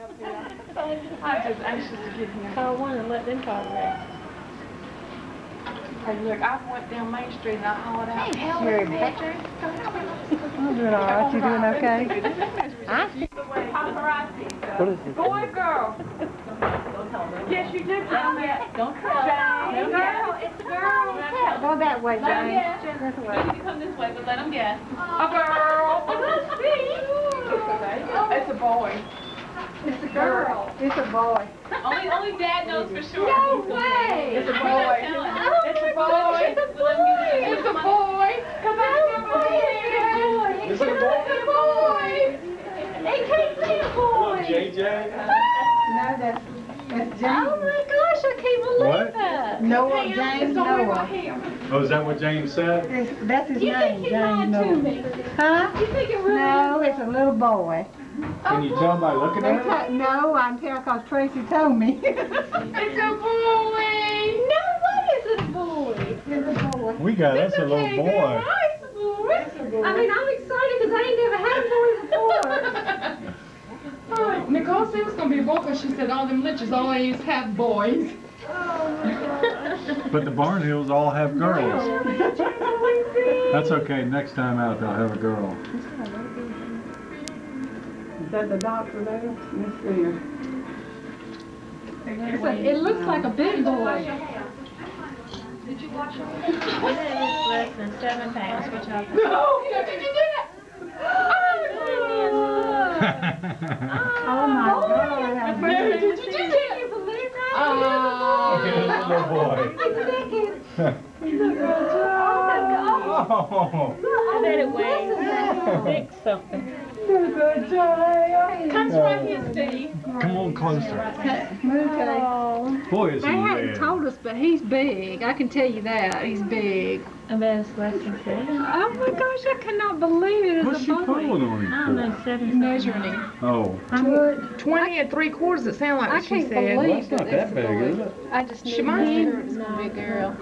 I'm just anxious to get here. Call one and let them call the rest. Hey, look, I went down Main Street and I hauled out. Hey, Mary Patrick. I'm doing all right. You doing okay? I see. What is it? Boy, girl. Yes, you do. Don't try. Jane. Girl, it's a girl. Go that way, Jane. This way. You come this way, but let them guess. A girl. It's a boy. It's a girl. It's a boy. Only Dad knows for sure. No way. It's a boy. It's a boy. It's a boy. Come on, Is it a boy? It's a boy. They can't see a boy. JJ? No, that's James. Oh my gosh, I can't believe What? that. Noah, James Noah. Oh, is that what James said? That's his You name, think he James lied to Noah. me? Huh? You think it really No, it's a little boy. Can you tell by looking at it? No, I can tell because Tracy told me. It's a boy. No, what is it a boy? It's a boy. We got us a little boy. I mean, I'm excited because I ain't never had a boy before. Nicole said it was going to be a boy because she said all them liches always have boys. But the Barnhills all have girls. That's okay. Next time out, they'll have a girl. Is that the doctor there? Let's see her. It looks like a big boy. Did you wash your It is less than 7 pounds, which I think. No! Did you do that? Oh my God. Mary, did you do that? Can you believe that? Little boy. Oh. I bet it weighs 6 something. Come right here, Steve. Come on closer. Boy, is he They hadn't red. told us, but he's big. I can tell you that. He's big. I bet it's less than 7. Oh my gosh, I cannot believe it. What's It's she a boy. pulling on I don't him know, 7 Measuring him. for? Oh. 20 and 3/4, it sounded like I what she can't said. Well, believe that's not that that it's a big, boy. is it? I just She knew might for be. sure it was gonna be a girl.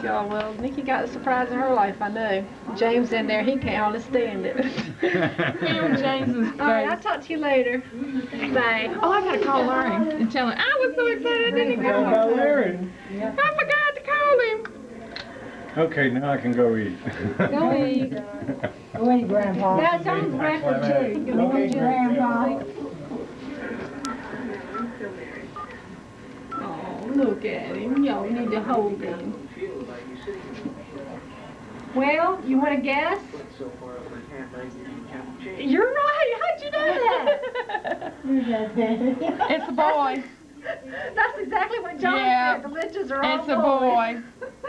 Yeah, well, Nikki got a surprise in her life, I know. James in there, he can't hardly stand it. Film James's face. All right, I'll talk to you later. Bye. Oh, I gotta call Larry and tell him. I was so excited I didn't How call about him. Larry? I forgot to call him. Okay, now I can go eat. Go eat. Go eat, Grandpa. That's on the record, too. Go eat, Grandpa. Oh, look at him. Y'all need to hold him. Well, you want to guess? You're right. How'd you know that? It's a boy. That's exactly what John Yeah. said. The liches are all It's a boy.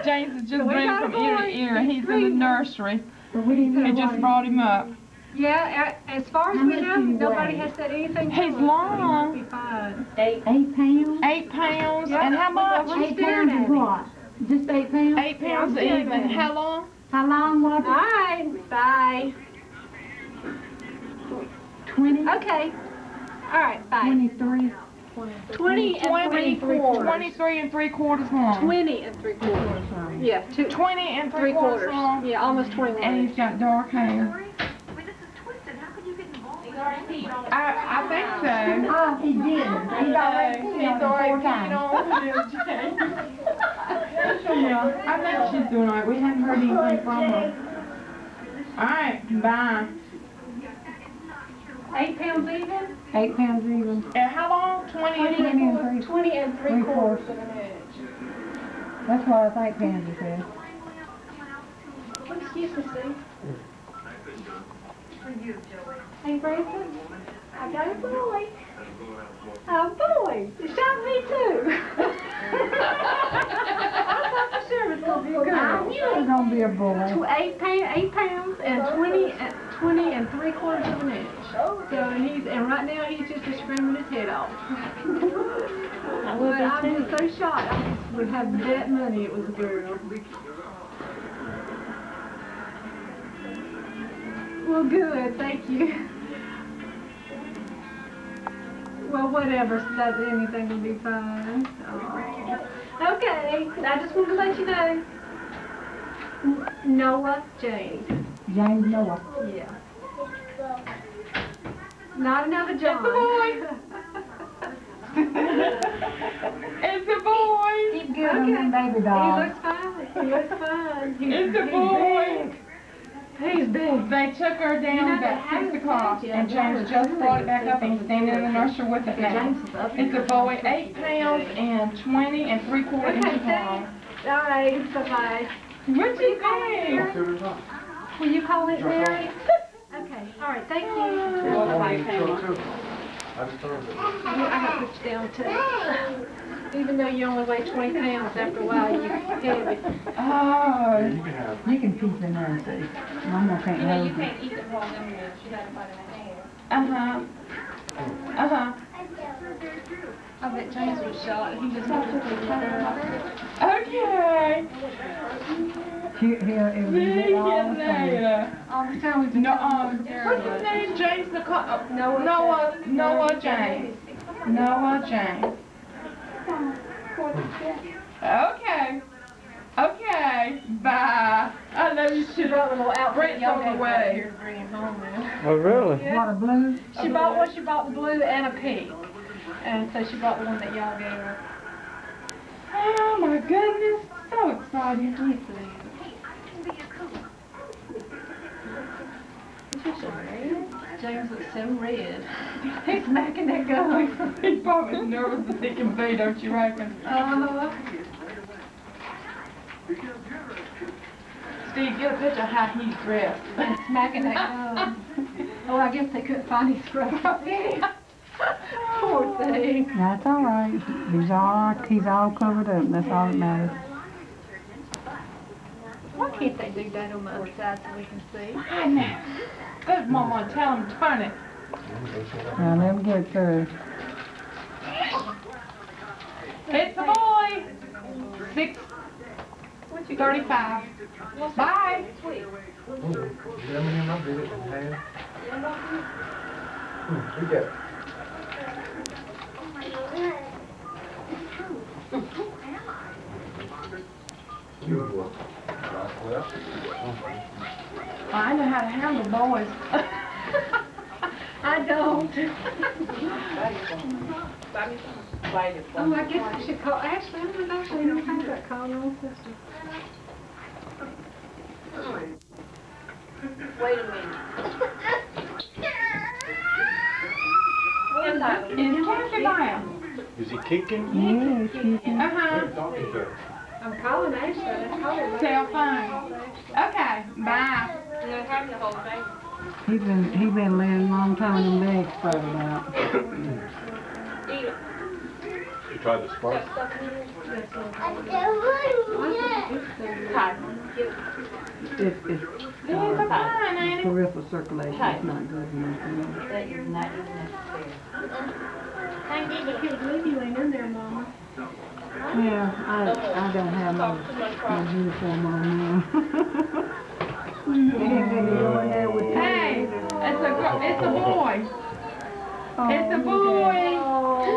James is just We running got a from ear to boy. ear. He's in the nursery. We They just brought him up. Yeah, as far as we know, nobody has said anything. to He's us. long. He must be fine. 8 pounds? 8 pounds. Yeah, And how much? we're 8 staring pounds at of him. what? Just 8 pounds? 8 pounds even. How long? How long was All right, bye. 20? Okay. All right, bye. 23? 20 and 3/4. 23 and 3/4 long. 20 and 3/4. Yeah, 20 and 3/4. 3/4 long. Yeah, almost 21. And he's got dark hair. I think so. Oh, he did. He's already He's peed on him already 4 peed times. on him, James. Yeah, I think she's doing all right. We haven't heard anything from her. All right, bye. 8 pounds even? 8 pounds even. And how long? 20 and 3/4? 20 and 3/4 of an inch. That's what I think Pansy said. Excuse me, Steve. Hey, Branson, I got a boy. A boy. It shot me too. I thought for sure it was going to be a I girl. knew it was going to be a boy. 8 pounds and 20 and 3/4 of an inch. So and right now he's just screaming his head off. But I'm just so shocked. I just would have bet money it was a girl. Well, good, thank you. Well, whatever, does anything will be fine. Oh. Okay, I just wanted to let you know. Noah James. James Noah. Yeah. Not another John. It's a boy. Keep giving him baby He doll. looks fine. He looks fine. It's a boy. He's big. They took her down about 6 o'clock, and James just brought it back up and he's standing in the nursery with it now. It's a boy, 8 pounds and 20 3/4 inches long. All right, bye-bye. What you think? Will you call it Mary? Okay, all right, thank you. I got to put you down too. Even though you only weigh 20 pounds, after a while you're heavy. Oh. You can keep in there and see. Mama can't hold it. can't eat it while them good. She got to put it in her hand. I bet James was shot. He just wanted to put Okay. It'll be See all you the same. later. all the time we've been What's his name? James Nicole. Noah James. Noah James. Okay. Okay. Bye. I know you should have a little outfit on the way. Here to bring him home now. Oh, really? What, a blue? She bought the blue and a pink. And so she bought the one that y'all gave her. Oh my goodness. So exciting. James looks so red. He's smacking that gun. He's probably as nervous as he can be, don't you reckon? Steve, get a picture of how he's dressed. And smacking that gun. Oh, I guess they couldn't find his scrub. Poor thing. That's all right. He's all covered up. That's all that matters. Why can't they do that on the other side so we can see? I know. Good mama, tell him to turn it. Now let him get through. It's a boy. 6:35. Bye. I know how to handle boys. I don't. Oh, I guess I should call. Actually, I'm not actually know how to call her own sister. Wait a minute. Is Kathy down? Is he kicking? Yeah, she can. I'm calling Ashley. I called her. Cell phone. Okay, bye. He been laying a long time and the legs spread out. You tried the spark? It's Yeah, it's fine, ain't it? peripheral circulation. It's not good enough. That is not even necessary. I can't believe you ain't in there, Mama. Yeah, I don't have my uniform on now. Hey, it's a girl, it's a boy. It's a boy.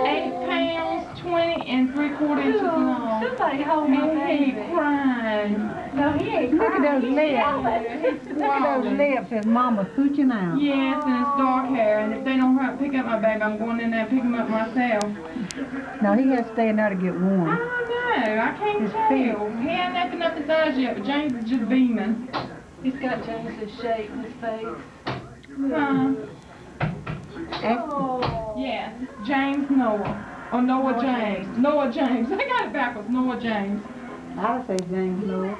8 pounds, 20 3/4 inches long. Somebody hold my And he baby. crying. No, he ain't Look at crying. those He's lips. yelling. Look at those lips. His mama's hooching out. Yes, and it's dark hair. And if they don't hurry up pick up my baby, I'm going in there and pick him up myself. No, he has to stay in there to get I warm. don't know. I can't His tell. feet. He hasn't opened up his eyes yet, but James is just beaming. He's got James's shape in his face. Huh? Oh. Yes, James Noah. Or Noah James. Noah James. I got it backwards. Noah James. I would say James Noah.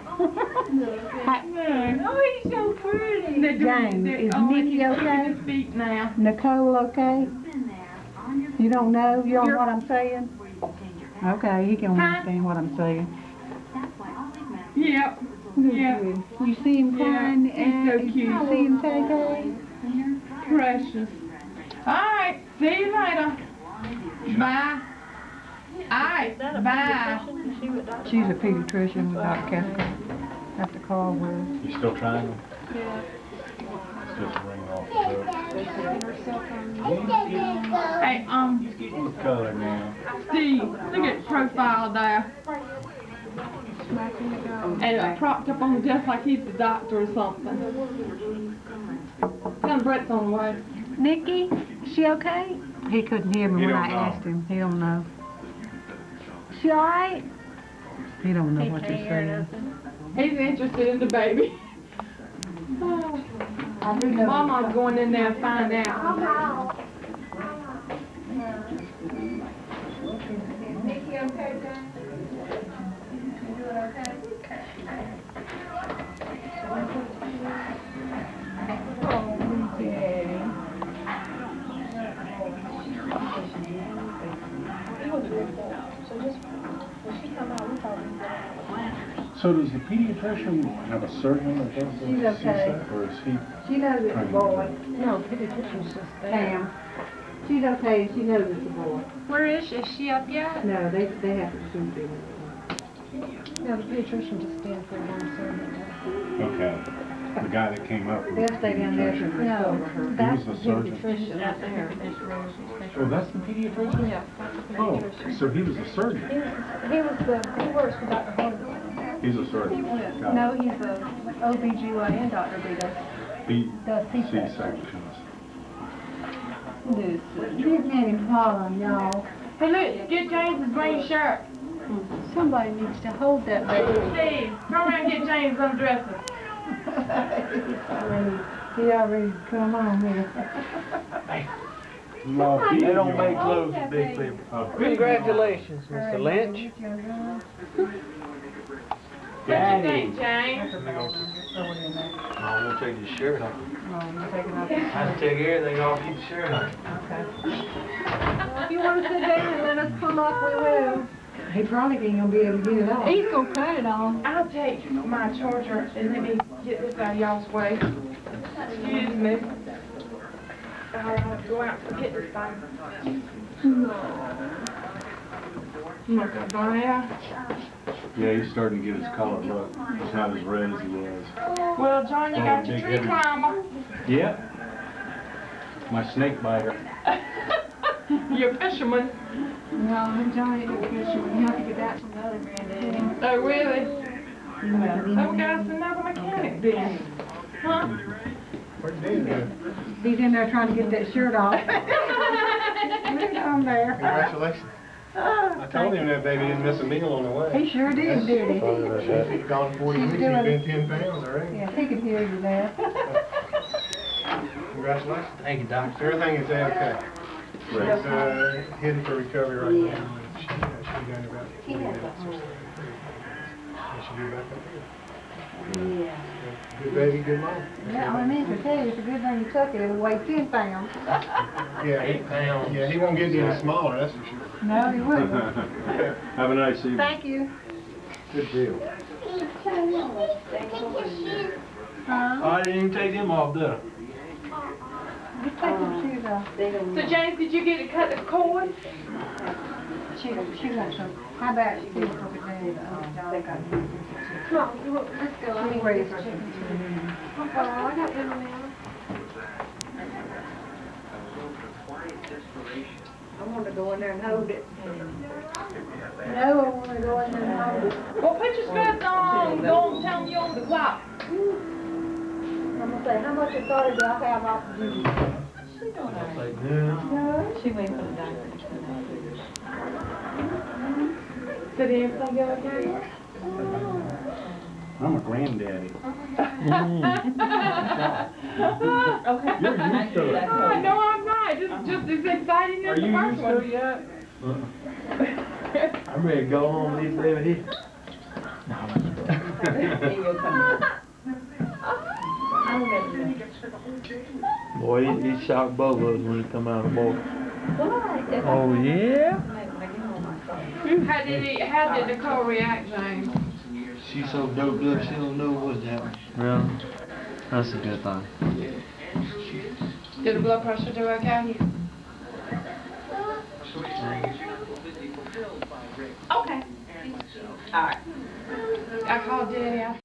Yeah. Oh, he's so pretty. They're doing- James, they're- is oh, Nikki he's looking okay? at his feet now. Nicole okay? You don't know? You don't know what I'm saying? Okay, he can understand what I'm saying. Yep. Yeah. You see him Yeah, crying he's so and cute. you see him take her? Precious. Alright, see you later. Bye. Alright, bye. She's a pediatrician with Dr. Kessler. Have to call her. You still trying? Yeah. Just ring off the Hey, What color now? Steve, look at profile there. Smacking the gun. And propped up on the desk like he's the doctor or something. Tell him Brett's on the way. Nikki, She okay? He couldn't hear me He when don't I know. asked him. He don't know. She alright? He don't know what you're saying. He's interested in the baby. Mama's going in there and find out. So does the pediatrician have a surgeon that does the She's okay. C-section, or is he? She knows it's a boy. No, pediatrician's just there. Pam. She's okay. She knows it's a boy. Where is she? Is she up yet? No, they have to shoot him. No, the pediatrician just stands for one surgery. Okay. The guy that came up. They'll stay down there to recover No, her. that's the the surgeon? pediatrician up there. Oh, that's the pediatrician? Yeah, that's the Oh, pediatrician. so he was a surgeon. He works for Dr. Harden. He's a surgeon. Got No, it. he's a OBGYN doctor, but he does He does C-section. C-sections. His name is Harlan, y'all. Hey, look, get James's green shirt. Somebody needs to hold that baby. Steve, come around and get James undressing. He already come on here. No, They don't make clothes for big people. Congratulations, Mr. Lynch. What you think, James? I'm gonna take your shirt off. I have to take everything off, keep the shirt on. If you want to sit down and let us pull off, we will. He probably ain't gonna be able to get it off. He's gonna cut it off. I'll take my charger and let me get this out of y'all's way. Excuse me. I'll have to go out and get this thing. Look at that. Yeah, he's starting to get his color look. He's not as red as he was. Well, John, you got your big tree heavy- climber. Yep. My snake biter. You're a fisherman. No, Johnny ain't a fisherman. You have to get that from the other granddaddy. Oh, really? Oh, we got another mechanic then. Huh? He's in there trying to get that shirt off. Look on there. Congratulations. I told him that baby didn't miss a meal on the way. He sure did he? He's gone 40 weeks, he's been 10 pounds already. Yeah, he could hear you there. Congratulations. Thank you, doctor. Everything is okay. He's heading for recovery right now. She's done about 40 minutes. She should be back up here. Yeah. Good baby, good mom. Yeah, I mean to tell you, it's a good thing you took it. It'll weigh 10 pounds. Yeah, 8 pounds. yeah, he won't get any smaller, that's for sure. No, he wouldn't. Have a nice evening. Thank you. Good deal. I didn't even take them off, did I? You take your shoes off. So, James, did you get to cut the cord? She got some. How about you over there? Come on, let's go. She weighs her. Oh, I got them now. I want to go in there and hold it. No, I want to go in there and hold it. Well, put your skirts on. Go and tell me you're on the clock. I'm going to say, how much authority do I have off of you? Like, no. She waiting for the doctor. Did everything go okay? I'm a granddaddy. Okay. You're used to it. No, I'm not. Just as exciting as the first one. yet? I'm ready to go home and leave baby here. Boy, he shocked both of us when he come out of the boat. Oh, yeah? How did Nicole react, James? She's so doped up, she don't know what's happening. Really? That's a good thing. Did the blood pressure do okay? Okay. All right. I called Daddy.